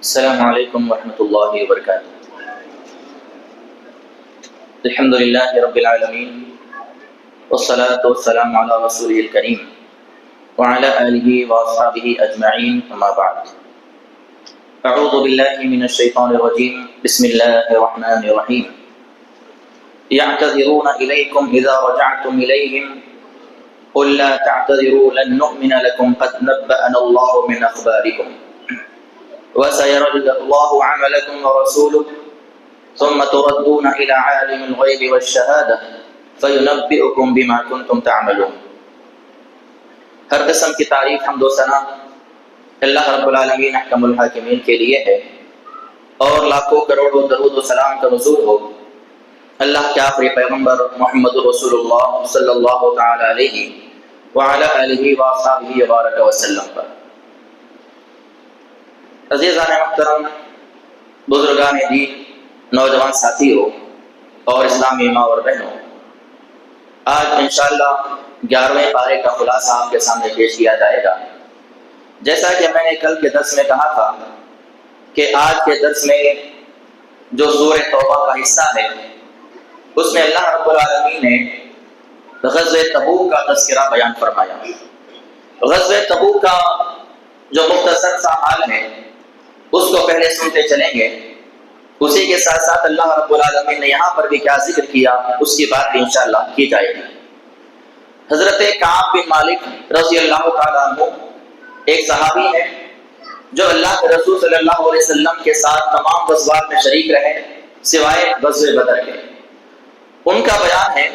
السلام علیکم ورحمۃ اللہ وبرکاتہ۔ الحمد للہ رب العالمین والصلاة والسلام علی رسولہ الکریم وعلی آلہ واصحابہ اجمعین، اما بعد۔ اعوذ باللہ من الشیطان الرجیم، بسم اللہ الرحمن الرحیم۔ یعتذرون الیکم اذا رجعتم الیہم قل لا تعتذروا لن نؤمن لکم قد نبأنا اللہ من اخبارکم وَسَيَرَى اللَّهُ عَمَلَكُمْ وَرَسُولُهُ ثُمَّ تُرَدُّونَ إِلَى عَالِمِ الْغَيْبِ وَالشَّهَادَةِ فَيُنَبِّئُكُم بِمَا كُنتُمْ تَعْمَلُونَ۔ ہر قسم کی تعریف، حمد و ثنا اللہ رب العالمین احکم الحاکمین کے لیے ہے، اور لاکھوں کروڑوں درود و سلام کا نزول ہو اللہ کے آخری پیغمبر محمد رسول اللہ صلی اللہ تعالی علیہ وعلی آلہ وصحبہ وبارک وسلم پر۔ عزیزان محترم، بزرگان دین، نوجوان ساتھیوں اور اسلامی ماں اور بہنوں، آج انشاءاللہ 11ویں پارے کا خلاصہ آپ کے سامنے پیش کیا جائے گا۔ جیسا کہ میں نے کل کے درس میں کہا تھا کہ آج کے درس میں جو سورہ توبہ کا حصہ ہے، اس میں اللہ رب العالمین نے غزوہ تبوک کا تذکرہ بیان فرمایا۔ غزوہ تبوک کا جو مختصر سا حال ہے اس کو پہلے سنتے چلیں گے، اسی کے ساتھ ساتھ اللہ رب العالمین نے یہاں پر بھی کیا ذکر کیا اس کی بات بھی انشاءاللہ کی جائے گی۔ حضرت کعب بن مالک رضی اللہ تعالیٰ عنہ ایک صحابی ہے جو اللہ کے رسول صلی اللہ علیہ وسلم کے ساتھ تمام غزوات میں شریک رہے سوائے غزوہ بدر کے۔ ان کا بیان ہے،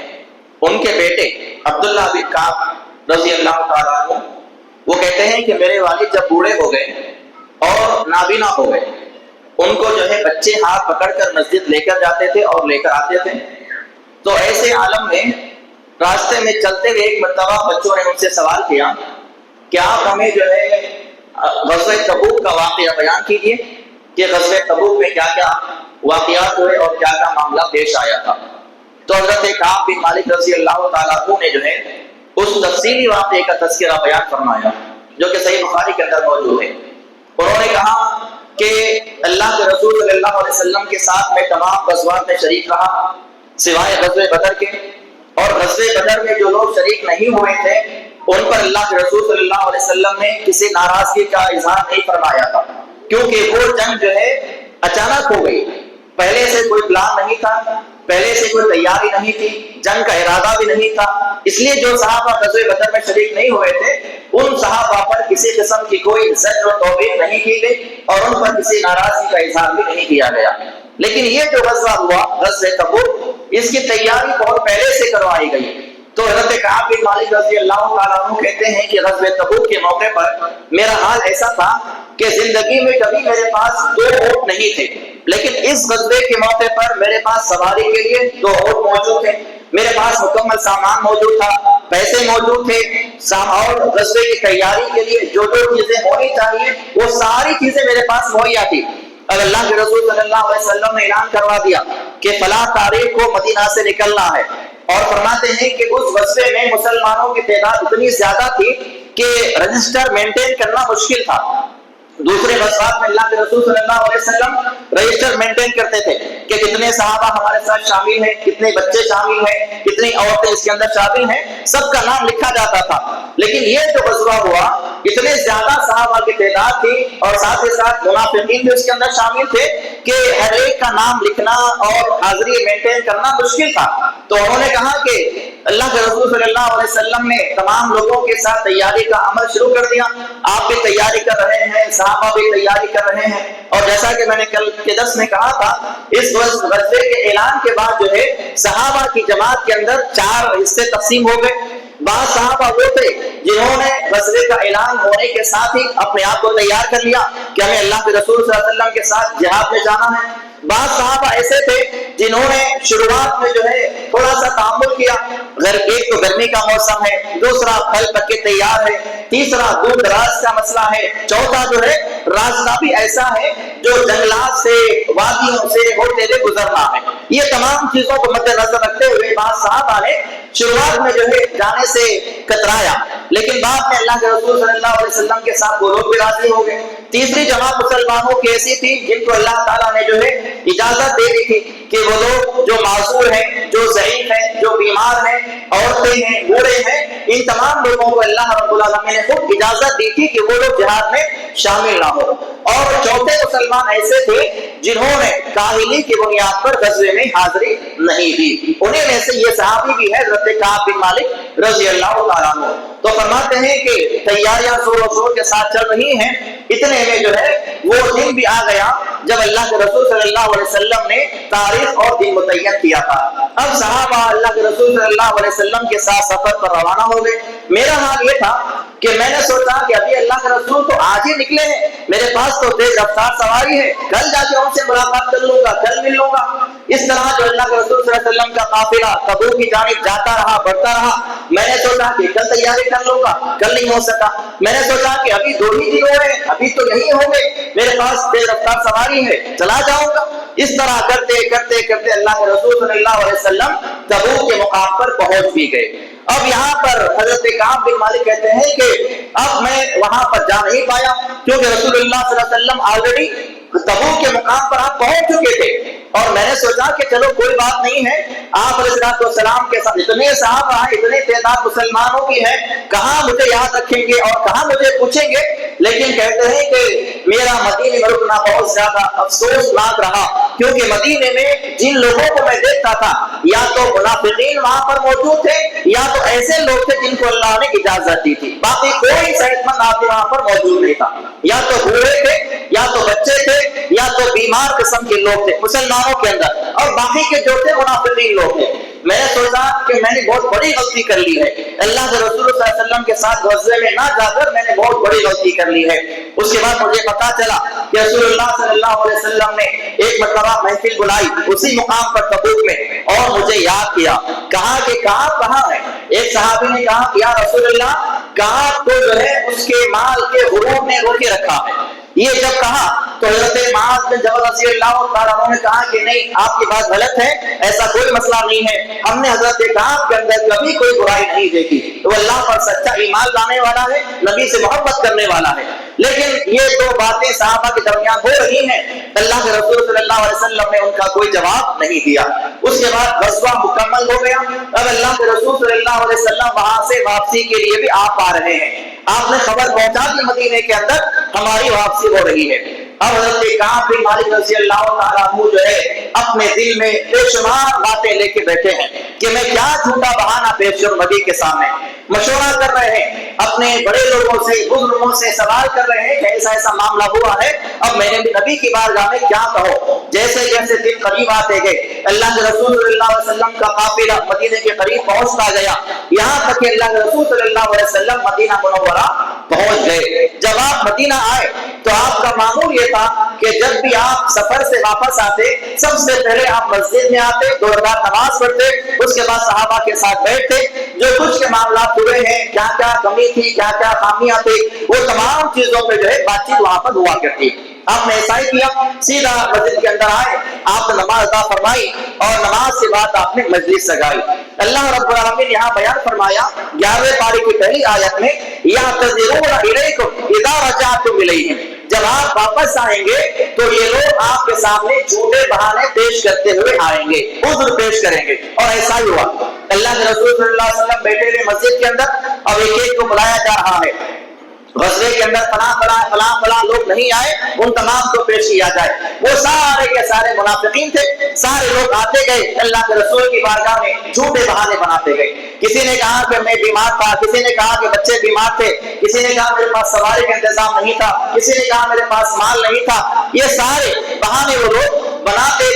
ان کے بیٹے عبداللہ بن کعب رضی اللہ تعالیٰ عنہ وہ کہتے ہیں کہ میرے والد جب بوڑھے ہو گئے اور نابینا ہو گئے، ان کو جو ہے بچے ہاتھ پکڑ کر مسجد لے کر جاتے تھے اور لے کر آتے تھے۔ تو ایسے عالم میں راستے میں چلتے ہوئے ایک مرتبہ بچوں نے ان سے سوال کیا کہ آپ ہمیں جو ہے غزوہ تبوک کا واقعہ بیان کیجیے کہ غزوہ تبوک میں کیا کیا واقعات ہوئے اور کیا کیا معاملہ پیش آیا تھا۔ تو حضرت کعب بن مالک رضی اللہ تعالیٰ عنہ نے جو ہے اس تفصیلی واقعے کا تذکرہ بیان فرمایا جو کہ صحیح بخاری کے اندر موجود ہے۔ انہوں نے کہا کہ اللہ کے رسول صلی اللہ علیہ وسلم کے ساتھ میں تمام غزوات میں شریک رہا سوائے غزوہ بدر کے، اور غزوہ بدر میں جو لوگ شریک نہیں ہوئے تھے ان پر اللہ کے رسول صلی اللہ علیہ وسلم نے کسی ناراضگی کا اظہار نہیں فرمایا تھا، کیونکہ وہ جنگ جو ہے اچانک ہو گئی، پہلے سے کوئی پلان نہیں تھا، پہلے سے کوئی تیاری نہیں تھی، جنگ کا ارادہ بھی نہیں تھا۔ اس لیے جو صحابہ غزوہ بدر میں شریک نہیں ہوئے تھے ان صحابہ پر کسی قسم کی کوئی زجر و توبیخ نہیں کی گئی اور ان پر کسی ناراضگی کا اظہار بھی نہیں کیا گیا۔ لیکن یہ جو غزوہ ہوا غزوہ تبوک، اس کی تیاری بہت پہلے سے کروائی گئی۔ تو حضرت کعب بن مالک رضی اللہ تعالیٰ عنہ کہتے ہیں کہ غزوہ تبوک کے موقع پر میرا حال ایسا تھا کہ زندگی میں کبھی میرے پاس 2 اونٹ نہیں تھے، لیکن اس غزوے کے موقع پر میرے پاس سواری کے لیے 2 اونٹ موجود تھے، میرے پاس مکمل سامان موجود تھا، پیسے موجود تھے، اور غزوے کی تیاری کے لیے جو چیزیں ہونی چاہیے وہ ساری چیزیں میرے پاس مہیا تھی۔ اور اللہ کے رسول صلی اللہ علیہ وسلم نے اعلان کروا دیا کہ فلاں تاریخ کو مدینہ سے نکلنا ہے، اور فرماتے ہیں کہ اس غزوے میں مسلمانوں کی تعداد اتنی زیادہ تھی کہ رجسٹر مینٹین کرنا مشکل تھا۔ دوسرے غزوات میں اللہ کے رسول صلی اللہ علیہ وسلم رجسٹر مینٹین کرتے تھے کہ کتنے صحابہ ہمارے ساتھ شامل ہیں، کتنے بچے شامل ہیں، کتنی عورتیں اس کے اندر شامل ہیں، سب کا نام لکھا جاتا تھا۔ لیکن یہ جو غزوہ ہوا اتنے زیادہ صحابہ کی تعداد تھی اور ساتھ ہی ساتھ منافقین بھی اس کے اندر شامل تھے کہ ہر ایک کا نام لکھنا اور حاضری مینٹین کرنا مشکل تھا۔ تو انہوں نے کہا کہ اللہ کے رسول صلی اللہ علیہ وسلم نے تمام لوگوں کے ساتھ تیاری کا عمل شروع کر دیا، آپ بھی تیاری کر رہے ہیں، صحابہ بھی تیاری کر رہے ہیں، اور جیسا کہ میں نے کل کے درس میں کہا تھا اس غزوے کے اعلان کے بعد جو ہے صحابہ کی جماعت کے اندر 4 حصے تقسیم ہو گئے۔ بعض صحابہ وہ تھے جنہوں نے غزوے کا اعلان ہونے کے ساتھ ہی اپنے آپ کو تیار کر لیا کہ ہمیں اللہ کے رسول صلی اللہ علیہ وسلم کے ساتھ جہاد میں جانا ہے۔ بعض صحابہ ایسے تھے جنہوں نے شروعات میں جو ہے تھوڑا سا تعامل کیا، ایک تو گرمی کا موسم ہے، دوسرا پھل پکے تیار ہے، تیسرا دور دراز کا مسئلہ ہے، چوتھا جو ہے راستہ بھی ایسا ہے جو جنگلات سے وادیوں سے ہوتے ہوئے گزرنا ہے۔ یہ تمام چیزوں کو مد نظر رکھتے ہوئے بعض صحابہ نے شروعات میں جو ہے جانے سے کترایا، لیکن بعد میں اللہ کے رسول صلی اللہ علیہ وسلم کے ساتھ وہ لوگ بھی راضی ہو گئے۔ تیسری جماعت مسلمانوں کی ایسی تھی جن کو اللہ تعالیٰ نے جو ہے اجازت دے دی تھی کہ وہ لوگ جو معذور ہیں، جو ضعیف ہیں، جو بیمار ہیں، عورتیں ہیں، بوڑھے ہیں، ان تمام لوگوں کو اللہ رب العالمین نے خود اجازت دی تھی کہ وہ لوگ جہاد میں شامل نہ ہو۔ اور چوتھے مسلمان ایسے تھے جنہوں نے کاہلی کی بنیاد پر غزوے میں حاضری نہیں دی، انہیں میں سے یہ صحابی بھی ہے حضرت کعب بن مالک رضی اللہ تعالیٰ عنہ۔ تو فرماتے ہیں کہ تیاریاں زور و شور کے ساتھ چل رہی ہیں، اتنے میں جو ہے وہ دن بھی آ گیا جب اللہ کے رسول صلی اللہ علیہ وسلم نے تاریخ اور دن متعین کیا تھا۔ اب صحابہ اللہ کے رسول صلی اللہ علیہ وسلم کے ساتھ سفر پر روانہ ہو گئے۔ میرا حال یہ تھا کہ میں نے سوچا کہ ابھی اللہ کے رسول تو آج ہی نکلے ہیں، میرے پاس تو تیز رفتار سواری ہے، کل جا کے ان سے ملاقات کر لوں گا، کل مل لوں گا۔ اس طرح جو اللہ کے رسول صلی اللہ علیہ وسلم کا قافلہ تبوک کی جانب جاتا رہا، بڑھتا رہا، میں نے سوچا کہ کل تیاری کر لوں گا، کل نہیں ہو سکا۔ میں نے سوچا کہ ابھی 2 ہی دن ہو رہے ہیں، ابھی تو یہی ہوں گے، میرے پاس تیز رفتار سواری ہے، چلا جاؤں گا۔ اس طرح کرتے کرتے کرتے اللہ کے رسول صلی اللہ علیہ وسلم تبوک کے مقام پر پہنچ بھی گئے۔ اب یہاں پر حضرت کعب بن مالک کہتے ہیں کہ اب میں وہاں پر جا نہیں پایا کیونکہ رسول اللہ صلی اللہ علیہ وسلم آلریڈی تبوک کے مقام پر آپ پہنچ چکے تھے، اور میں نے سوچا کہ چلو کوئی بات نہیں ہے، آپ علیہ السلام کے ساتھ اتنے صحابہ ہیں، اتنے تعداد مسلمانوں کی ہے، کہاں مجھے یاد رکھیں گے اور کہاں مجھے پوچھیں گے۔ لیکن کہتے ہیں کہ میرا مدینے میں رکنا بہت زیادہ افسوسناک رہا، کیونکہ مدینے میں جن لوگوں کو میں دیکھتا تھا یا تو منافقین وہاں پر موجود تھے یا تو ایسے لوگ تھے جن کو اللہ نے اجازت دی تھی، باقی کوئی صحت مند آدمی وہاں پر موجود نہیں تھا، یا تو بوڑھے تھے یا تو بچے تھے یا تو بیمار قسم کے لوگ تھے مسلمانوں کے اندر، اور باقی کے جو تھے منافقین لوگ تھے۔ میں نے سوچا کہ میں نے بہت بڑی غلطی کر لی ہے، اللہ کے رسول صلی اللہ علیہ وسلم کے ساتھ غزوے میں نہ جا کر میں نے بہت بڑی غلطی کر لی ہے۔ اس کے بعد مجھے پتا چلا کہ رسول اللہ صلی اللہ علیہ وسلم نے ایک مرتبہ محفل بلائی اسی مقام پر تبوک میں، اور مجھے یاد کیا، کہا کہ کہاں ہے؟ ایک صحابی نے کہا کہ یا رسول اللہ، کعب کو جو ہے اس کے مال کے غرور نے روکے رکھا ہے۔ یہ جب کہا تو حضرت معاذ بن جبل رضی اللہ تعالیٰ عنہ نے کہا کہ نہیں، آپ کی بات غلط ہے، ایسا کوئی مسئلہ نہیں ہے، ہم نے حضرت کعب کے اندر کبھی کوئی برائی نہیں دیکھی، تو اللہ پر سچا ایمان لانے والا ہے، نبی سے محبت کرنے والا ہے۔ لیکن یہ 2 باتیں صحابہ کے درمیان ہو رہی ہیں، اللہ کے رسول صلی اللہ علیہ وسلم نے ان کا کوئی جواب نہیں دیا۔ اس کے بعد غزوہ مکمل ہو گیا۔ اب اللہ کے رسول صلی اللہ علیہ وسلم وہاں سے واپسی کے لیے بھی آپ آ رہے ہیں، آپ نے خبر پہنچا کہ مدینے کے اندر ہماری واپسی ہو رہی ہے۔ اب حضرت کعب بن مالک رضی اللہ تعالیٰ عنہ جو ہے اپنے دل میں بے شمار باتیں لے کے بیٹھے ہیں کہ میں کیا جھوٹا بہانہ پیش کروں نبی کے سامنے۔ مشورہ کر رہے ہیں، اپنے بڑے لوگوں سے، بزرگوں سے سوال کر رہے ہیں کہ ایسا ایسا معاملہ ہوا ہے، اب میں نے بھی نبی کی بارگاہ میں کیا کہو۔ جیسے جیسے دن قریب آتے گئے، اللہ کے رسول صلی اللہ علیہ وسلم کا قافلہ مدینے کے قریب پہنچتا گیا، یہاں تک کہ اللہ کے رسول صلی اللہ علیہ وسلم مدینہ منورہ پہنچ گئے۔ جب آپ مدینہ آئے تو آپ کا معمول یہ تھا کہ جب بھی آپ سفر سے واپس آتے، سب سے پہلے آپ مسجد میں آتے، 2 رکعت نماز پڑھتے، اس کے بعد صحابہ کے ساتھ بیٹھتے، جو کچھ کے معاملات ہوئے ہیں، کیا کیا کمی تھی، کیا کیا خامیاں تھی، وہ تمام چیزوں پہ جو ہے بات چیت وہاں پر ہوا کرتی۔ آپ نے ایسا ہی کیا، سیدھا مسجد کے اندر آئے، آپ نے نماز ادا فرمائی اور نماز کے بعد آپ نے مجلس سجائی۔ اللہ رب العالمین یہاں بیان فرمایا 11ویں پارے کی پہلی آیت میں، یعتذرون الیکم اذا رجعتم الیہم، جب آپ واپس آئیں گے تو یہ لوگ آپ کے سامنے جھوٹے بہانے پیش کرتے ہوئے آئیں گے، عذر پیش کریں گے، اور ایسا ہی ہوا۔ اللہ کے رسول صلی اللہ علیہ وسلم بیٹھے ہوئے مسجد کے اندر، اب ایک ایک کو بلایا جا رہا ہے، غزوے کے اندر فلاں لوگ نہیں آئے، ان تمام کو پیش کیا جائے۔ وہ سارے کے سارے منافقین تھے، سارے لوگ آتے گئے اللہ کے رسول کی بارگاہ میں جھوٹے بہانے بناتے گئے۔ کسی نے کہا کہ میں بیمار تھا، کسی نے کہا کہ بچے بیمار تھے، کسی نے کہا میرے پاس سواری کا انتظام نہیں تھا، کسی نے کہا میرے پاس مال نہیں تھا۔ یہ سارے بہانے وہ لوگ بناتے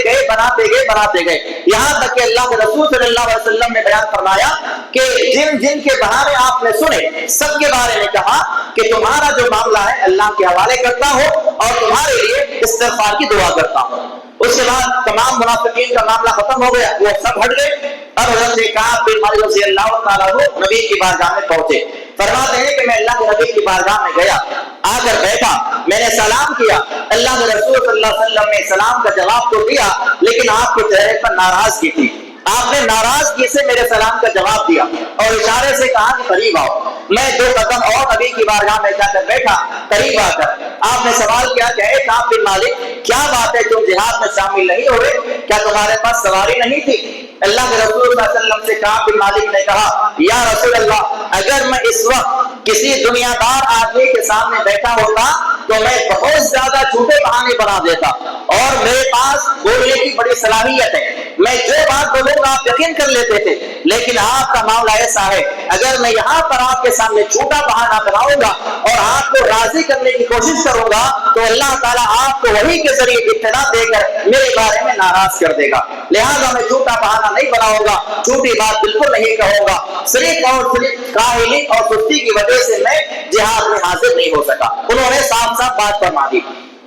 گئے، یہاں تک کہ اللہ کے رسول صلی اللہ علیہ وسلم نے بیان فرمایا کہ جن جن کے بہانے آپ نے سنے، سب کے بارے میں کہا کہ تمہارا جو معاملہ ہے اللہ کے حوالے کرتا ہوں اور تمہارے لیے استغفار کی دعا کرتا ہوں۔ اس کے بعد تمام منافقین کا معاملہ ختم ہو گیا، وہ سب ہٹ گئے۔ اب حضرت کعب بن مالک رضی اللہ تعالیٰ عنہ نبی کی بارگاہ میں پہنچے، فرماتے ہیں کہ میں اللہ کے نبی کی بارگاہ میں گیا، آ کر بیٹھا، میں نے سلام کیا، اللہ کے رسول صلی اللہ علیہ وسلم نے سلام کا جواب تو دیا لیکن آپ کے چہرے پر ناراضگی تھی۔ آپ نے ناراضگی سے میرے سلام کا جواب دیا اور اشارے سے کہا کہ قریب آؤ. میں 2 قدم اور نبی کی بارگاہ میں جا کر بیٹھا. قریب آ کر آپ نے سوال کیا کہ اے کعب بن مالک کیا بات ہے تم جہاد میں شامل نہیں ہوئے؟ کیا تمہارے پاس سواری نہیں تھی؟ اللہ کے رسول صلی اللہ علیہ وسلم سے کعب بن مالک نے کہا یا رسول اللہ اگر میں اس وقت کسی دنیا دار آدمی کے سامنے بیٹھا ہوتا تو میں بہت زیادہ جھوٹے بہانے بنا دیتا اور میرے پاس بولنے کی بڑی صلاحیت ہے. میں جو بات بولوں گا آپ یقین کر لیتے تھے. لیکن آپ کا معاملہ ایسا ہے اگر میں یہاں پر آپ کے سامنے جھوٹا بہانہ بناؤں گا اور آپ کو راضی کرنے کی کوشش کروں گا تو اللہ تعالیٰ آپ کو وحی کے ذریعے اطلاع دے کر میرے بارے میں ناراض کر دے گا. لہٰذا میں جھوٹا بہانہ نہیں بناؤں گا, جھوٹی بات بالکل نہیں کہوں گا. صرف اور صرف کاہلی اور سستی کی وجہ سے میں جہاد میں حاضر نہیں ہو سکا. انہوں نے صاف صاف بات فرما دی.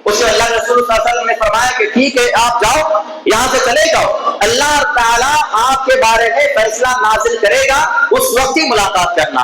اس میں اللہ رسول صلی اللہ علیہ وسلم نے فرمایا کہ ٹھیک ہے آپ جاؤ, یہاں سے چلے جاؤ, اللہ تعالیٰ آپ کے بارے میں فیصلہ نازل کرے گا, اس وقت ہی ملاقات کرنا.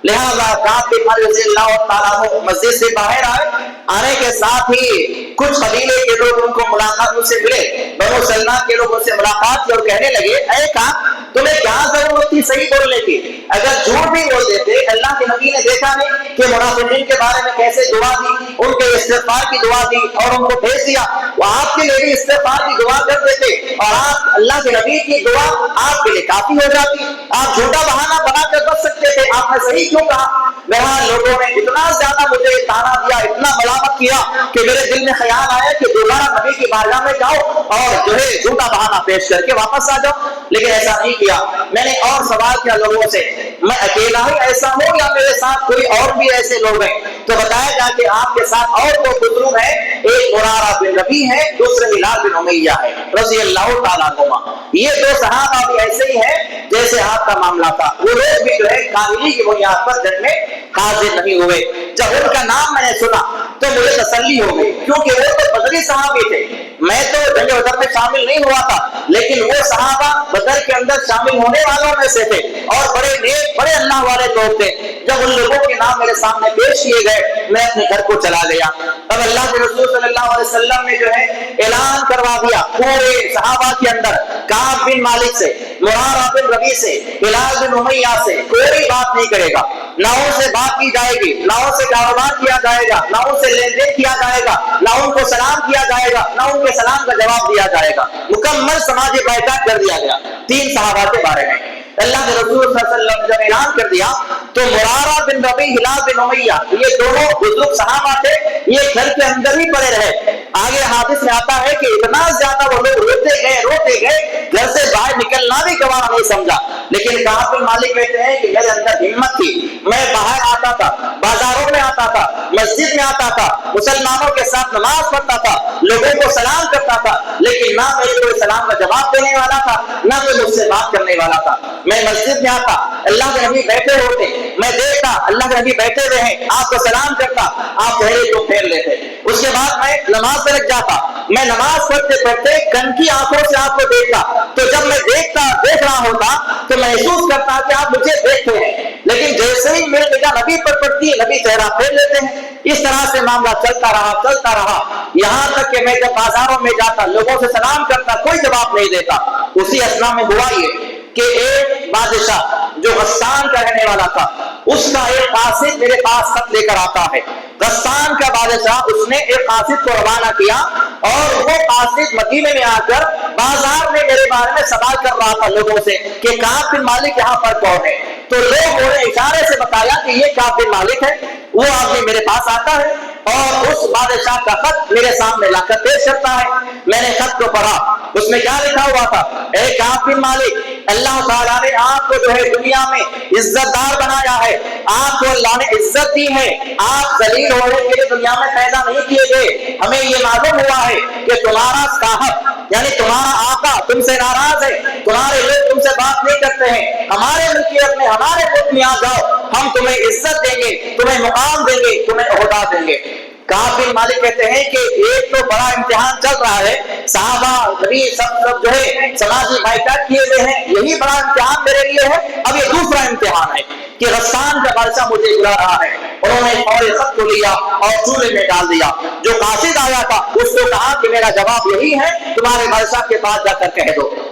لہذا کعب بن مالک رضی اللہ تعالیٰ عنہ مسجد سے باہر آئے. آنے کے ساتھ ہی کچھ قبیلے کے لوگ ان کو ملاقات ان سے ملے, بنو سلمہ کے لوگ ان سے ملاقات کی اور کہنے لگے اے کعب تمہیں کیا ضرورت تھی صحیح بولنے کی؟ اگر جھوٹ بھی بول دیتے. اللہ کے نبی نے دیکھا نہیں کہ منافقین کے بارے میں کیسے دعا دی, ان کے استغفار کی دعا دی اور ان کو بھیج دیا. وہ آپ کے لیے بھی استغفار کی دعا کر دیتے اور آپ اللہ کے نبی کی دعا آپ کے لیے کافی ہو جاتی. آپ جھوٹا بہانہ بنا کر بچ سکتے تھے. آپ نے صحیح کیوں کہا؟ بہرحال لوگوں نے اتنا زیادہ مجھے تانا دیا, اتنا ملامت کیا کہ میرے دل میں خیال آیا کہ دوبارہ نبی کی بارگاہ میں جاؤ اور جو ہے جھوٹا بہانہ پیش کر کے واپس آ جاؤ. لیکن ایسا نہیں کیا. میں نے اور سوال کیا لوگوں سے میں اکیلا ہی ایسا ہوں یا میرے ساتھ کوئی اور بھی ایسے لوگ ہیں؟ تو بتایا گیا کہ آپ کے ساتھ اور 2 بزرگ ہیں, ایک مرارہ بن ربیع ہے, دوسرے ہلال بن امیہ ہے رضی اللہ تعالیٰ عنہما. یہ 2 صحابہ بھی ایسے ہی ہیں جیسے آپ کا معاملہ تھا. وہ لوگ بھی جو ہے کاہلی کی بنیاد پر جنگ میں حاضر نہیں ہوئے. جب ان کا نام میں نے سنا تو مجھے تسلی ہو گئی کیونکہ وہ تو بدری صحابی تھے. میں تو جنگ بدر میں شامل نہیں ہوا تھا لیکن وہ صحابہ بدر کے اندر شامل ہونے والوں میں سے تھے اور بڑے نیک بڑے اللہ والے لوگ تھے. جب ان لوگوں کے نام میرے سامنے پیش کیے گئے میں اپنے گھر کو چلا گیا. اب اللہ کے رسول صلی اللہ علیہ وسلم نے جو ہے اعلان کروا دیا پورے صحابہ کے اندر کعب بن مالک سے, مرارہ بن ربیع سے, ہلال بن امیہ سے کوئی بات نہیں کرے گا. نہ ان سے بات کی جائے گی, نہ ان سے کاروبار کیا جائے گا, نہ ان سے لین دین کیا جائے گا, نہ ان کو سلام کیا جائے گا, نہ ان کے سلام کا جواب دیا جائے گا. مکمل سماجی بائیکاٹ کر دیا گیا 3 صحابہ کے بارے میں. اللہ کے رسول صلی اللہ علیہ وسلم جب اعلان کر دیا تو مرارہ بن ربیع, ہلال بن امیہ یہ دونوں بزرگ صحابہ تھے, یہ گھر کے اندر ہی پڑے رہے. آگے حدیث میں آتا ہے کہ اتنا زیادہ وہ لوگ روتے گئے گھر سے باہر نکلنا بھی گوارا نہیں سمجھا. لیکن کعب بن مالک کہتے ہیں کہ میرے اندر ہمت تھی, میں باہر آتا تھا, بازاروں میں آتا تھا, مسجد میں آتا تھا, مسلمانوں کے ساتھ نماز پڑھتا تھا, لوگوں کو سلام کرتا تھا, لیکن نہ میرے کوئی سلام کا جواب دینے والا تھا نہ کوئی مجھ سے بات کرنے والا تھا. میں مسجد میں آتا, اللہ کے نبی بیٹھے ہوتے, میں دیکھتا اللہ کے نبی بیٹھے ہوئے ہیں, آپ کو سلام کرتا, آپ چہرے کو پھیر لیتے. اس کے بعد میں نماز میں لگ جاتا, میں نماز پڑھتے پڑھتے کن کی آنکھوں سے آپ کو دیکھتا, تو جب میں دیکھ رہا ہوتا تو محسوس کرتا کہ آپ مجھے دیکھتے ہیں, لیکن جیسے ہی میری نگاہ نبی پر پڑتی ہے نبی چہرہ پھیر لیتے ہیں. اس طرح سے معاملہ چلتا رہا یہاں تک کہ میں جب بازاروں میں جاتا لوگوں سے سلام کرتا کوئی جواب نہیں دیتا. اسی اثنا میں ہوا یہ کہ ایک بادشاہ جو غسان کا رہنے والا تھا اس کا ایک قاصد میرے پاس خط لے کر آتا ہے. غسان کا بادشاہ اس نے ایک قاصد کو روانہ کیا اور وہ قاصد مدینے میں آ کر بازار میں میرے بارے میں سوال کر رہا تھا لوگوں سے کہ کعب بن مالک یہاں پر کون ہے. تو لوگوں نے اشارے سے بتایا کہ یہ کعب بن مالک ہے. وہ آدمی میرے پاس آتا ہے اور اس بادشاہ کا خط میرے سامنے لا کر پیش کرتا ہے. میں نے خط کو پڑھا, اس میں کیا لکھا ہوا تھا, اے کعب بن مالک اللہ تعالیٰ نے آپ کو جو ہے دنیا میں عزت دار بنایا ہے, آپ کو اللہ نے عزت دی ہے, آپ ذلیل ہونے کے لیے دنیا میں پیدا نہیں کیے گئے. ہمیں یہ معلوم ہوا ہے کہ تمہارا صاحب یعنی تمہارا آقا تم سے ناراض ہے, تمہارے لوگ تم سے بات نہیں کرتے ہیں. ہمارے ملکیت میں ہمارے ملک میں آ جاؤ, ہم تمہیں عزت دیں گے, تمہیں مقام دیں گے, تمہیں عہدہ دیں گے. کعب بن مالک کہتے ہیں کہ ایک تو بڑا امتحان چل رہا ہے, صحابہ نبی سب جو ہے سماجی بائیکاٹ کیے ہوئے ہیں, یہی بڑا امتحان میرے لیے ہے. اب یہ دوسرا امتحان ہے کہ غسان کا بادشاہ مجھے بلا رہا ہے. انہوں نے فوری خط کو لیا اور چولہے میں ڈال دیا. جو قاصد آیا تھا اس کو کہا کہ میرا جواب یہی ہے, تمہارے بادشاہ کے پاس جا کر کہہ دو.